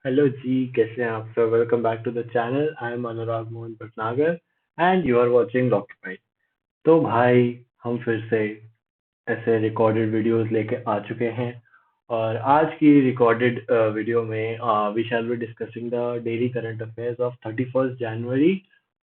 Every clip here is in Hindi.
हेलो जी, कैसे हैं आप सब? Welcome back to the channel. I am Anurag Mohan Bhatnagar and you are watching Rocket. तो भाई, हम फिर से ऐसे रिकॉर्डेड वीडियोस लेके आ चुके हैं। और आज की रिकॉर्डेड वीडियो में we shall be discussing the daily current affairs of 31st January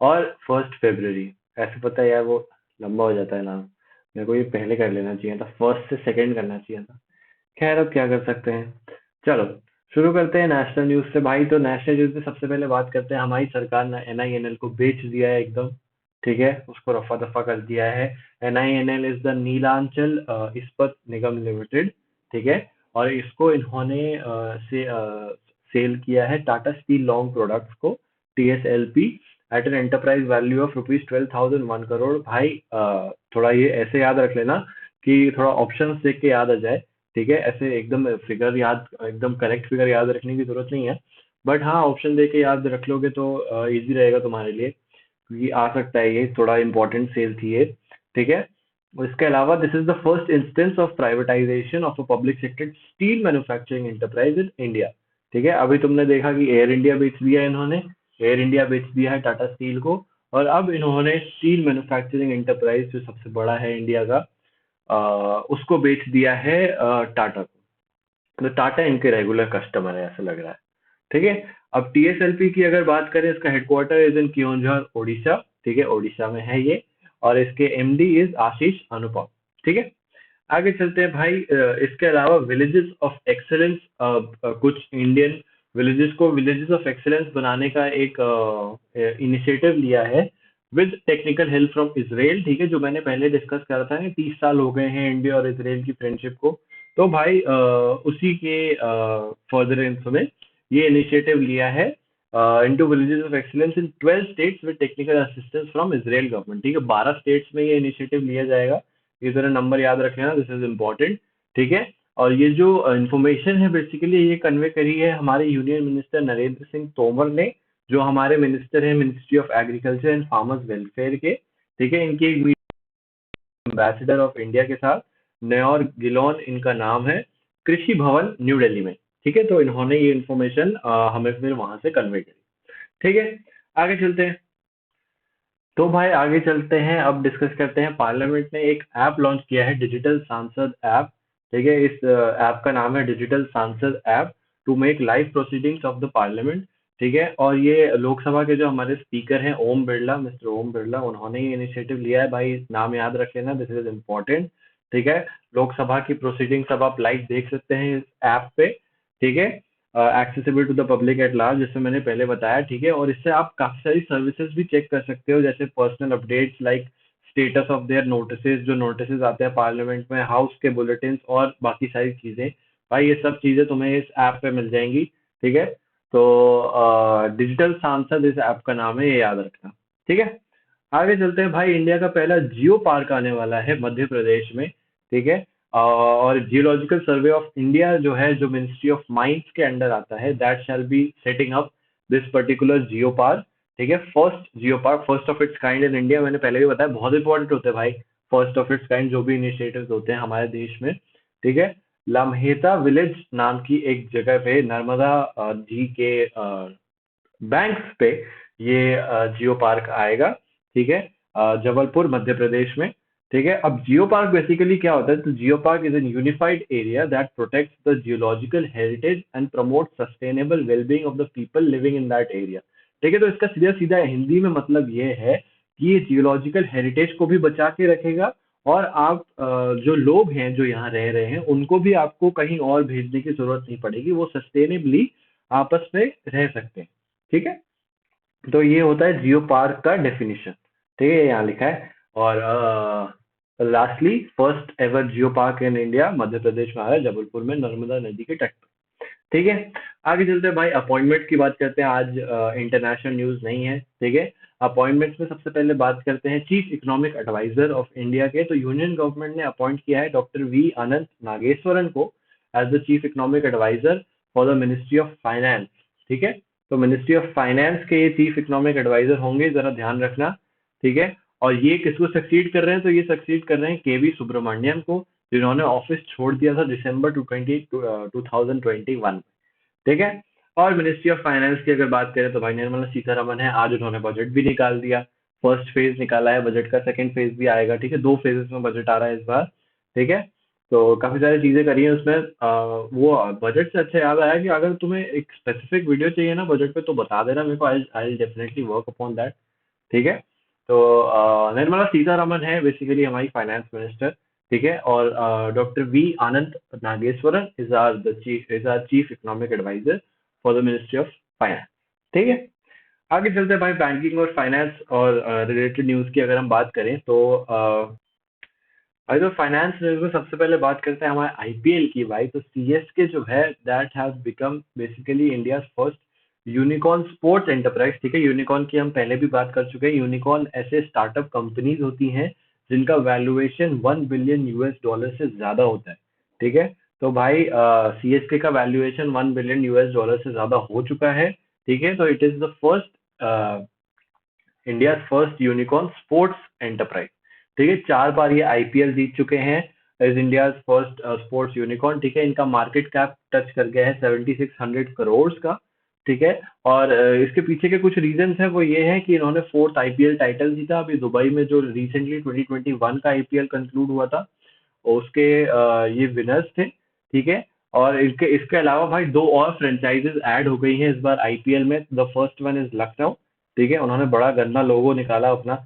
और 1st फरवरी। ऐसे पता है यार, वो लंबा हो जाता है ना। मेरे को ये पहले कर लेना चाहिए था, फर्स्ट से सेकंड करना चाहिए था। खैर, अब क्या कर सकते हैं। चलो, शुरू करते हैं नेशनल न्यूज से भाई। तो नेशनल न्यूज में सबसे पहले बात करते हैं, हमारी सरकार ने एनआईएनएल को बेच दिया है एकदम। ठीक है, उसको रफा दफा कर दिया है। एनआईएनएल इज द नीलांचल इस्पात निगम लिमिटेड। ठीक है, और इसको इन्होंने सेल किया है टाटा स्टील लॉन्ग प्रोडक्ट्स को, TSLP, at an enterprise value of ₹12,001 भाई। थोड़ा ये ऐसे याद रख लेना कि थोड़ा ऑप्शंस देख के याद आ जाए। ठीक है, ऐसे एकदम फिगर याद, एकदम करेक्ट फिगर याद रखने की जरूरत नहीं है। बट हाँ, ऑप्शन दे के याद रख लोगे तो इजी रहेगा तुम्हारे लिए, क्योंकि आ सकता है ये थोड़ा इंपॉर्टेंट सेल थी ये। ठीक है, और इसके अलावा this is the first instance of privatisation of a public sector steel manufacturing enterprise in India. ठीक है, अभी तुमने देखा कि एयर इंडिया बेच दिया है इन्होंने। एयर इंडिया बेच दिया है टाटा स्टील को। और अब इन्होंने स्टील मैन्युफैक्चरिंग एंटरप्राइज, जो सबसे बड़ा है इंडिया का, उसको बेच दिया है टाटा को। तो टाटा इनके रेगुलर कस्टमर है, ऐसा लग रहा है। ठीक है, अब टीएसएलपी की अगर बात करें, इसका headquarter is in Keonjhar, Odisha. ठीक है, ओडिशा में है ये। और इसके एमडी इज आशीष अनुपम। ठीक है, आगे चलते हैं भाई। इसके अलावा विलेजेस ऑफ एक्सेलेंस, कुछ इंडियन विलेजेस को विलेजेस ऑफ एक्सेलेंस बनाने का एक इनिशिएटिव लिया है, with technical help from Israel. ठीक है, जो मैंने पहले डिस्कस करा था कि 30 साल हो गए हैं इंडिया और इसराइल की फ्रेंडशिप को। तो भाई उसी के फर्दरेंस में ये इनिशिएटिव लिया है, into villages of excellence in 12 states with technical assistance from Israel government। ठीक है, 12 स्टेट्स में ये इनिशिएटिव लिया जाएगा। ये जरा नंबर याद रखना, दिस इज इम्पोर्टेंट। ठीक है, और ये जो इंफॉर्मेशन है बेसिकली ये कन्वे करी है हमारे यूनियन मिनिस्टर नरेंद्र सिंह तोमर ने, जो हमारे मिनिस्टर हैं ministry of agriculture and farmers welfare के। ठीक है, इनकी एक एम्बेसडर ऑफ इंडिया के साथ, न्योर गिलोन इनका नाम है, कृषि भवन न्यू दिल्ली में। ठीक है, तो इन्होंने ये इन्फॉर्मेशन हमें फिर वहां से कन्वे करी। ठीक है, आगे चलते हैं। तो भाई आगे चलते हैं, अब डिस्कस करते हैं। पार्लियामेंट ने एक ऐप लॉन्च किया है, डिजिटल सांसद ऐप। ठीक है, इस ऐप का नाम है digital Sansad app, to make live proceedings of the parliament. ठीक है, और ये लोकसभा के जो हमारे स्पीकर हैं ओम बिरला, मिस्टर ओम बिरला, उन्होंने ये इनिशिएटिव लिया है भाई। नाम याद रख लेना, दिस इज इम्पोर्टेंट। ठीक है, लोकसभा की प्रोसीडिंग्स अब आप लाइव देख सकते हैं इस ऐप पे। ठीक है, accessible to the public at large, जैसे मैंने पहले बताया। ठीक है, और इससे आप काफी सारी सर्विसेज भी चेक कर सकते हो, जैसे personal updates like status of their notices, जो नोटिसेज आते हैं पार्लियामेंट में, हाउस के बुलेटिन और बाकी सारी चीजें। भाई ये सब चीजें तुम्हें इस ऐप पे मिल जाएंगी। ठीक है, तो डिजिटल सांसद इस ऐप का नाम है, ये याद रखना। ठीक है, आगे चलते हैं भाई। इंडिया का पहला जियो पार्क आने वाला है मध्य प्रदेश में। ठीक है, और जियोलॉजिकल सर्वे ऑफ इंडिया जो है, जो मिनिस्ट्री ऑफ माइंस के अंडर आता है, that shall be setting up this particular geo park. ठीक है, first geo park, first of its kind in India. मैंने पहले भी बताया, बहुत इंपॉर्टेंट होते हैं भाई फर्स्ट ऑफ इट्स काइंड जो भी इनिशिएटिव्स होते हैं हमारे देश में। ठीक है, लम्हेता विलेज नाम की एक जगह पे, नर्मदा जी के बैंक्स पे, ये जियो पार्क आएगा। ठीक है, जबलपुर मध्य प्रदेश में। ठीक है, अब जियो पार्क बेसिकली क्या होता है, तो geo park is an unified area that protects the geological heritage and promote sustainable wellbeing of the people living in that area. ठीक है, तो इसका सीधा सीधा हिंदी में मतलब ये है कि ये जियोलॉजिकल हेरिटेज को भी बचा के रखेगा, और आप जो लोग हैं जो यहाँ रह रहे हैं उनको भी आपको कहीं और भेजने की जरूरत नहीं पड़ेगी, वो सस्टेनेबली आपस में रह सकते हैं। ठीक है, तो ये होता है जियो पार्क का डेफिनेशन। ठीक है, यहाँ लिखा है। और lastly, first ever geo park in India Madhya Pradesh में आ रहा है, जबलपुर में, नर्मदा नदी के तट पर। ठीक है, आगे चलते हैं भाई। अपॉइंटमेंट की बात करते हैं। आज इंटरनेशनल न्यूज नहीं है। ठीक है, अपॉइंटमेंट्स में सबसे पहले बात करते हैं chief economic adviser of India के। तो यूनियन गवर्नमेंट ने अपॉइंट किया है डॉक्टर वी अनंत नागेश्वरन को as the chief economic adviser for the ministry of finance. ठीक है, तो मिनिस्ट्री ऑफ फाइनेंस के ये चीफ इकोनॉमिक एडवाइजर होंगे, जरा ध्यान रखना। ठीक है, और ये किसको सक्सीड कर रहे हैं, तो ये सक्सीड कर रहे हैं केवी सुब्रमण्यम को, जिन्होंने ऑफिस छोड़ दिया था दिसंबर 2021। ठीक है, और मिनिस्ट्री ऑफ फाइनेंस की अगर बात करें तो भाई निर्मला सीतारमन है, आज उन्होंने बजट भी निकाल दिया। फर्स्ट फेज निकाला है बजट का, सेकंड फेज भी आएगा, ठीक है, 2 फेजेस में बजट आ रहा है इस बार, ठीक है। तो काफी सारी चीजें करी हैं उसमें। वो बजट से अच्छा याद आया कि अगर तुम्हें एक स्पेसिफिक वीडियो चाहिए ना बजट पे तो बता देना मेरे को, I I definitely work upon that, ठीक है। तो निर्मला सीतारमन है बेसिकली हमारी फाइनेंस मिनिस्टर, ठीक है। और doctor V Anand Nageswaran is our chief economic adviser for the ministry of finance, ठीक है। आगे चलते हैं भाई, बैंकिंग और फाइनेंस और रिलेटेड न्यूज की अगर हम बात करें तो भाई तो फाइनेंस न्यूज में सबसे पहले बात करते हैं हमारे आईपीएल की भाई। तो सीएसके जो है that has become basically India first unicorn sports enterprise, ठीक है। यूनिकॉर्न की हम पहले भी बात कर चुके हैं। यूनिकॉर्न ऐसे स्टार्टअप कंपनीज होती हैं जिनका वैल्यूएशन 1 बिलियन यूएस डॉलर से ज्यादा होता है, ठीक है। तो भाई सीएसके का वैल्यूएशन 1 बिलियन यूएस डॉलर से ज्यादा हो चुका है, ठीक है। तो it is the first India first unicorn sports enterprise, ठीक है। 4 बार ये आईपीएल जीत चुके हैं as India first sports unicorn, ठीक है। इनका मार्केट कैप टच कर गया है 7600 करोड़ का, ठीक है। और इसके पीछे के कुछ रीजंस हैं, वो ये है कि इन्होंने फोर्थ आईपीएल टाइटल जीता अभी दुबई में, जो रिसेंटली 2021 का आईपीएल कंक्लूड हुआ था, उसके ये विनर्स थे, ठीक है। और इसके इसके अलावा भाई 2 और फ्रेंचाइजेस ऐड हो गई हैं इस बार आईपीएल में। The first one is Lucknow, ठीक है। उन्होंने बड़ा गंदा लोगो निकाला अपना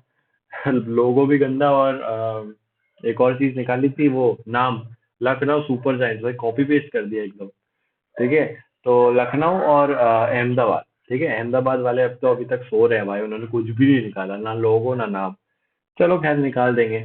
लोगो भी गंदा, और एक और चीज निकाली थी, वो नाम लखनऊ सुपर जायंट्स, भाई कॉपी पेस्ट कर दिया एकदम, ठीक है। तो लखनऊ और अहमदाबाद, ठीक है। अहमदाबाद वाले अब तो अभी तक सो रहे हैं भाई, उन्होंने कुछ भी नहीं निकाला, ना लोगो ना नाम। चलो खैर निकाल देंगे,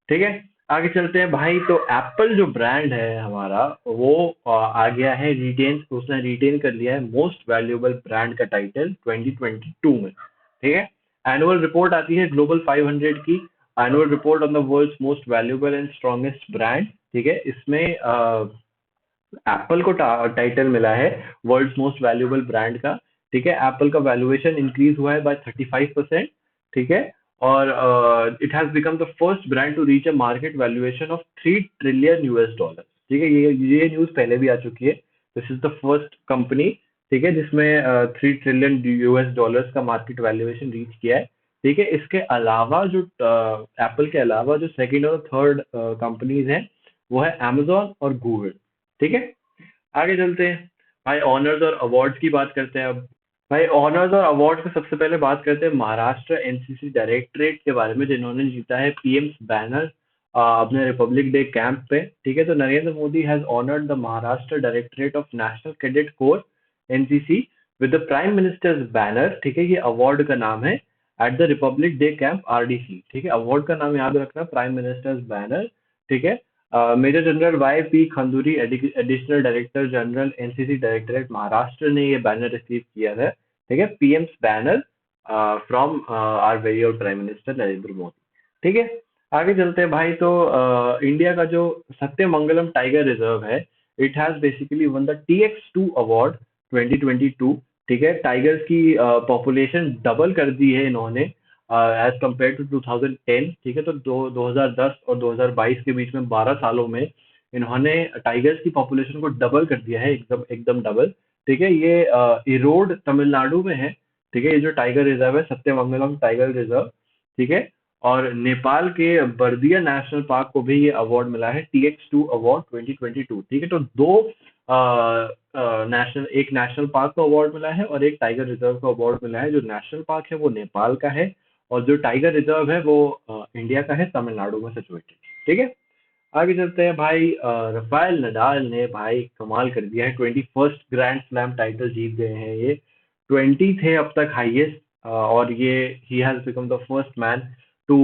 ठीक है। आगे चलते हैं भाई। तो एप्पल जो ब्रांड है हमारा वो आ गया है रिटेन, उसने रिटेन कर लिया है मोस्ट वैल्यूएबल ब्रांड का टाइटल 2022 में, ठीक है। एनुअल रिपोर्ट आती है ग्लोबल 500 की, annual report on the world's most valuable and strongest brand, ठीक है। इसमें एप्पल को टाइटल मिला है वर्ल्ड्स मोस्ट वैल्यूएबल ब्रांड का, ठीक है। एप्पल का वैल्यूएशन इंक्रीज हुआ है बाय 35%, ठीक है। और it has become the first brand to reach a market valuation of 3 trillion US dollar, ठीक है। ये न्यूज पहले भी आ चुकी है। This is the first company, ठीक है, जिसमें 3 ट्रिलियन यूएस डॉलर का मार्केट वैल्यूएशन रीच किया है, ठीक है। इसके अलावा जो एप्पल के अलावा जो सेकंड और थर्ड कंपनीज हैं वो है amazon और गूगल, ठीक है। आगे चलते हैं भाई, ऑनर्स और अवार्ड्स की बात करते हैं अब। भाई ऑनर्स और अवार्ड्स में सबसे पहले बात करते हैं महाराष्ट्र एनसीसी डायरेक्टरेट के बारे में, जिन्होंने जीता है पीएम बैनर अपने रिपब्लिक डे कैंप पे, ठीक है। तो Narendra Modi has honoured the Maharashtra directorate of national cadet corps NCC with the prime ministers banner, ठीक है। ये अवार्ड का नाम है at the Republic day camp RDC, ठीक है। अवार्ड का नाम याद रखना, प्राइम मिनिस्टर्स बैनर, ठीक है। Major general Y P Khanduri additional director general NCC directorate Maharashtra ने ये बैनर रिसीव किया है, ठीक है। पीएम्स बैनर फ्रॉम आर वेरी और प्राइम मिनिस्टर नरेंद्र मोदी, ठीक है। आगे चलते हैं भाई। तो इंडिया का जो सत्यमंगलम टाइगर रिजर्व है, it has basically one the TX2 award 2022, ठीक है। टाइगर्स की पॉपुलेशन डबल कर दी है इन्होंने एज कम्पेयर टू 2010, ठीक है। तो 2010 और 2022 के बीच में 12 सालों में इन्होंने टाइगर्स की पॉपुलेशन को डबल कर दिया है, एकदम एकदम डबल, ठीक है। ये इरोड तमिलनाडु में है, ठीक है। ये जो टाइगर रिजर्व है सत्यमंगलम टाइगर रिजर्व, ठीक है। और नेपाल के बर्दिया नेशनल पार्क को भी ये अवार्ड मिला है, TX2 अवार्ड 2022, ठीक है। तो दो नेशनल, एक नेशनल पार्क का अवार्ड मिला है और एक टाइगर रिजर्व का अवार्ड मिला है। जो नेशनल पार्क है वो नेपाल का है और जो टाइगर रिजर्व है वो इंडिया का है, तमिलनाडु में सिचुएटेड, ठीक है। आगे चलते हैं भाई। राफेल नडाल ने भाई कमाल कर दिया है, 21st ग्रैंड स्लैम टाइटल जीत गए हैं ये। 20 थे अब तक हाईएस्ट, और ये he has become the first man to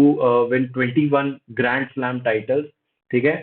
win 21 grand slam titles, ठीक है।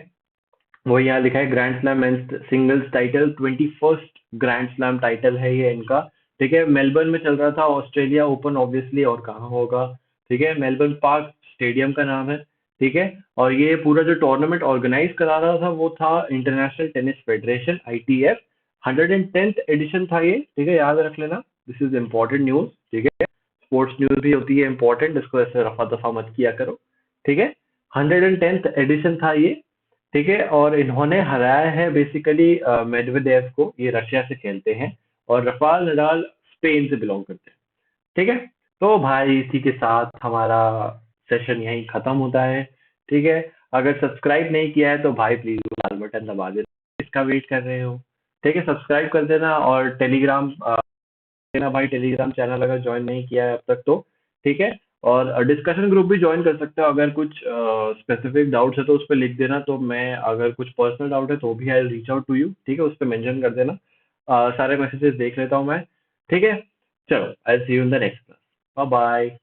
वो यहाँ लिखा है grand slam men's singles title, 21st grand slam title है ये इनका, ठीक है। मेलबर्न में चल रहा था, ऑस्ट्रेलिया ओपन ऑब्वियसली, और कहाँ होगा, ठीक है। मेलबर्न पार्क स्टेडियम का नाम है, ठीक है। और ये पूरा जो टूर्नामेंट ऑर्गेनाइज करा रहा था वो था international tennis federation ITF, 110th edition था ये, ठीक है। याद रख लेना, दिस इज इम्पोर्टेंट न्यूज, ठीक है। स्पोर्ट्स न्यूज भी होती है इंपॉर्टेंट, इसको ऐसे रफा दफा मत किया करो, ठीक है। 110th एडिशन था ये, ठीक है। और इन्होंने हराया है बेसिकली मेडवेदेव को, ये रशिया से खेलते हैं, और रफाल नडाल स्पेन से बिलोंग करते हैं। ठीक है। तो भाई इसी के साथ हमारा सेशन यहीं खत्म होता है। ठीक है। अगर सब्सक्राइब नहीं किया है तो भाई प्लीज लाल बटन दबा देना, इसका वेट कर रहे हो। ठीक है, सब्सक्राइब कर देना और टेलीग्राम देना भाई, टेलीग्राम चैनल अगर ज्वाइन नहीं किया है अब तक तो। ठीक है। और डिस्कशन ग्रुप भी ज्वाइन कर सकते हो, अगर कुछ स्पेसिफिक डाउट्स है तो उस पर लिख देना, तो मैं अगर कुछ पर्सनल डाउट है तो भी I reach out to you. ठीक है, उस पर मेंशन कर देना। सारे मैसेजेस देख लेता हूँ मैं। ठीक है। चलो, I see you in the next class. Bye bye.